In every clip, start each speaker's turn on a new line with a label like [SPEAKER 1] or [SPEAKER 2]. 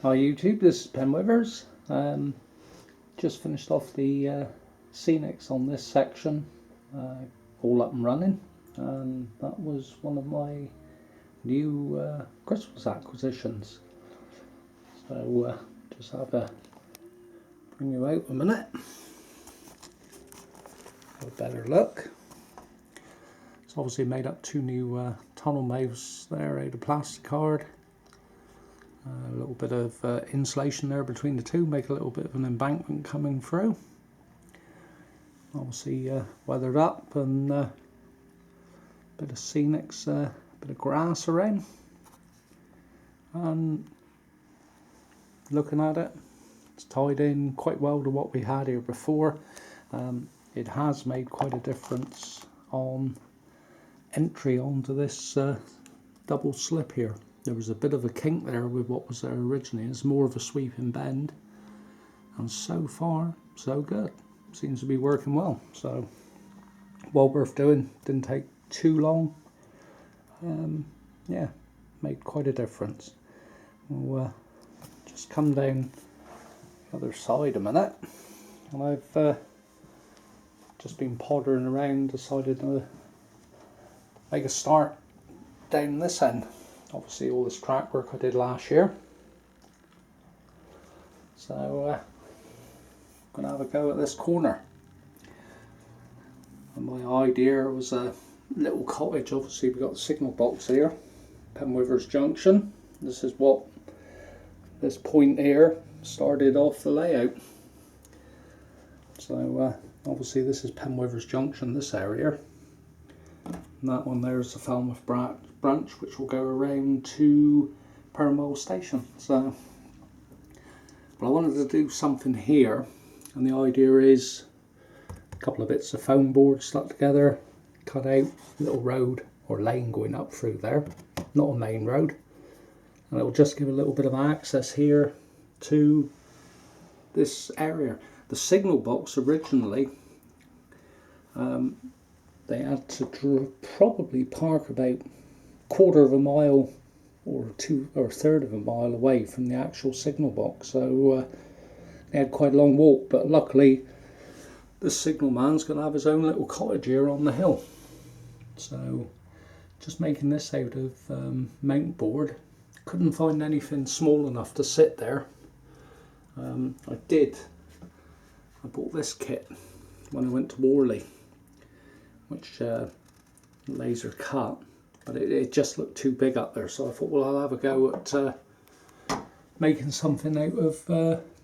[SPEAKER 1] Hi YouTube, this is Penwithers. Just finished off the scenics on this section, all up and running, and that was one of my new Christmas acquisitions. So just have a bring you out a minute, have a better look. It's obviously made up two new tunnel mouths there out of plastic card. A little bit of insulation there between the two, make a little bit of an embankment coming through. Obviously weathered up, and a bit of scenics, bit of grass around. And looking at it, it's tied in quite well to what we had here before. It has made quite a difference on entry onto this double slip here. There was a bit of a kink there with what was there originally. It's more of a sweeping bend, and so far so good. Seems to be working well, so well worth doing. Didn't take too long. Yeah, made quite a difference. We'll just come down the other side a minute, and I've just been pottering around, decided to make a start down this end. Obviously all this track work I did last year, so I'm going to have a go at this corner. And my idea was a little cottage. Obviously we've got the signal box here, Penwithers Junction. This is what this point here started off the layout. So obviously this is Penwithers Junction, this area. And that one there is the Falmouth branch, which will go around to Permole Station. So, but I wanted to do something here, and the idea is a couple of bits of foam board stuck together, cut out a little road or lane going up through there, not a main road, and it will just give a little bit of access here to this area. The signal box originally, they had to probably park about quarter of a mile or a third of a mile away from the actual signal box, so they had quite a long walk. But luckily the signal man's going to have his own little cottage here on the hill, so just making this out of mount board. Couldn't find anything small enough to sit there. I bought this kit when I went to Worley, which laser cut, but it just looked too big up there, so I thought, well, I'll have a go at making something out of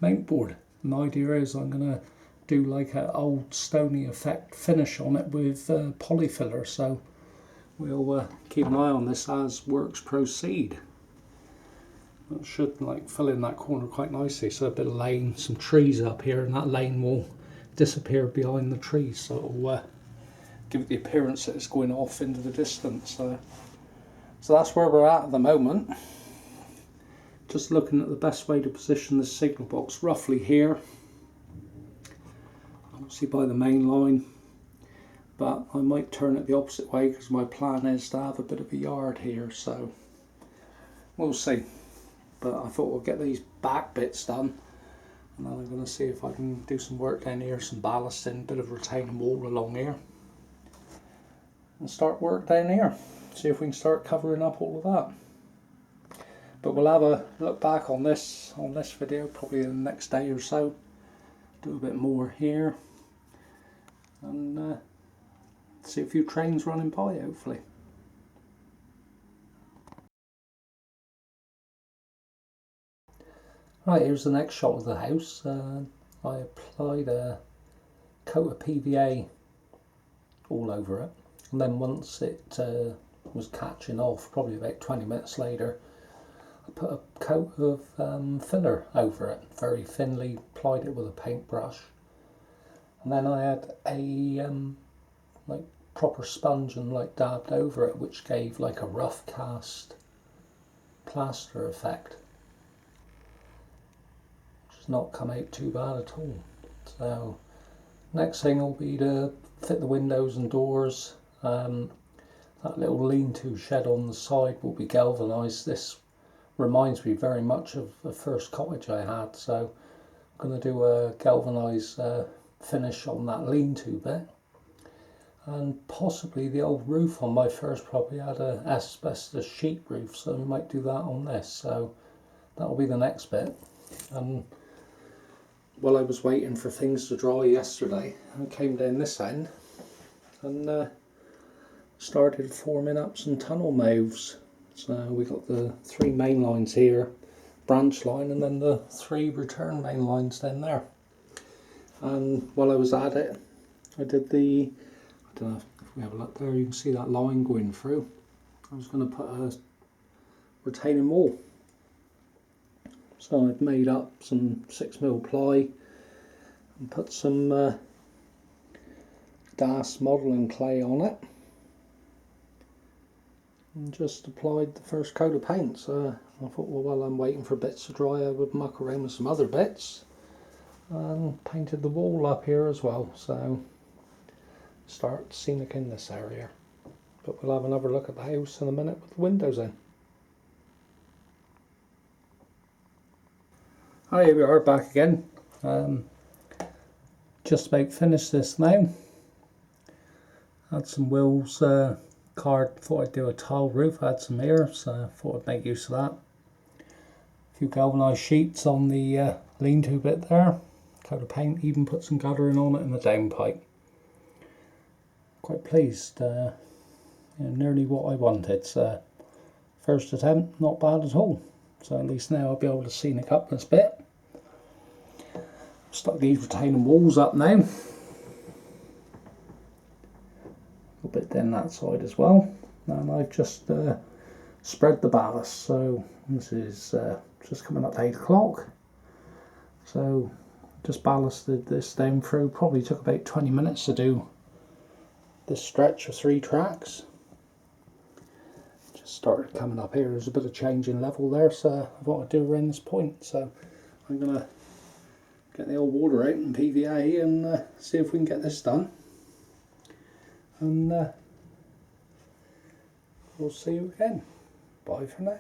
[SPEAKER 1] mount board. And the idea is I'm going to do like an old stony effect finish on it with polyfiller, so we'll keep an eye on this as works proceed. That should like fill in that corner quite nicely, so a bit of lane, some trees up here, and that lane will disappear behind the trees, so it'll give it the appearance that it's going off into the distance. So that's where we're at the moment. Just looking at the best way to position the signal box, roughly here, obviously by the main line, but I might turn it the opposite way because my plan is to have a bit of a yard here, so we'll see. But I thought we'll get these back bits done, and then I'm going to see if I can do some work down here, some ballasting, a bit of retaining wall along here, and start work down here. See if we can start covering up all of that. But we'll have a look back on this video probably in the next day or so. Do a bit more here, and see a few trains running by, hopefully. Right, here's the next shot of the house. I applied a coat of PVA all over it, and then once it was catching off, probably about 20 minutes later, I put a coat of filler over it, very thinly, applied it with a paintbrush, and then I had a like proper sponge and like dabbed over it, which gave like a rough cast plaster effect. Not come out too bad at all. So next thing will be to fit the windows and doors. That little lean-to shed on the side will be galvanised. This reminds me very much of the first cottage I had, so I'm going to do a galvanised finish on that lean-to bit. And possibly the old roof on my first property had an asbestos sheet roof, so we might do that on this, so that'll be the next bit. And while I was waiting for things to dry yesterday, I came down this end and started forming up some tunnel mouths. So we got the 3 main lines here, branch line, and then the 3 return main lines down there. And while I was at it, I did the, I don't know if we have a look there, you can see that line going through. I was going to put a retaining wall. So I've made up some 6mm ply and put some DAS modelling clay on it and just applied the first coat of paint. So I thought, well, while I'm waiting for bits to dry, I would muck around with some other bits, and painted the wall up here as well, so start scenic in this area. But we'll have another look at the house in a minute with the windows in. Hi, here we are back again. Just about finished this now. Had some Will's card, thought I'd do a tile roof, had some here, so I thought I'd make use of that. A few galvanised sheets on the lean-to bit there, coat of paint, even put some guttering on it in the downpipe. Quite pleased, nearly what I wanted. So first attempt, not bad at all. So at least now I'll be able to scenic up this bit. Stuck these retaining walls up now. A little bit down that side as well. And I've just spread the ballast. So this is just coming up to 8 o'clock. So just ballasted this down through. Probably took about 20 minutes to do this stretch of 3 tracks. Started coming up here. There's a bit of change in level there, so I thought I'd do around this point. So I'm going to get the old water out and PVA and see if we can get this done. And we'll see you again. Bye for now.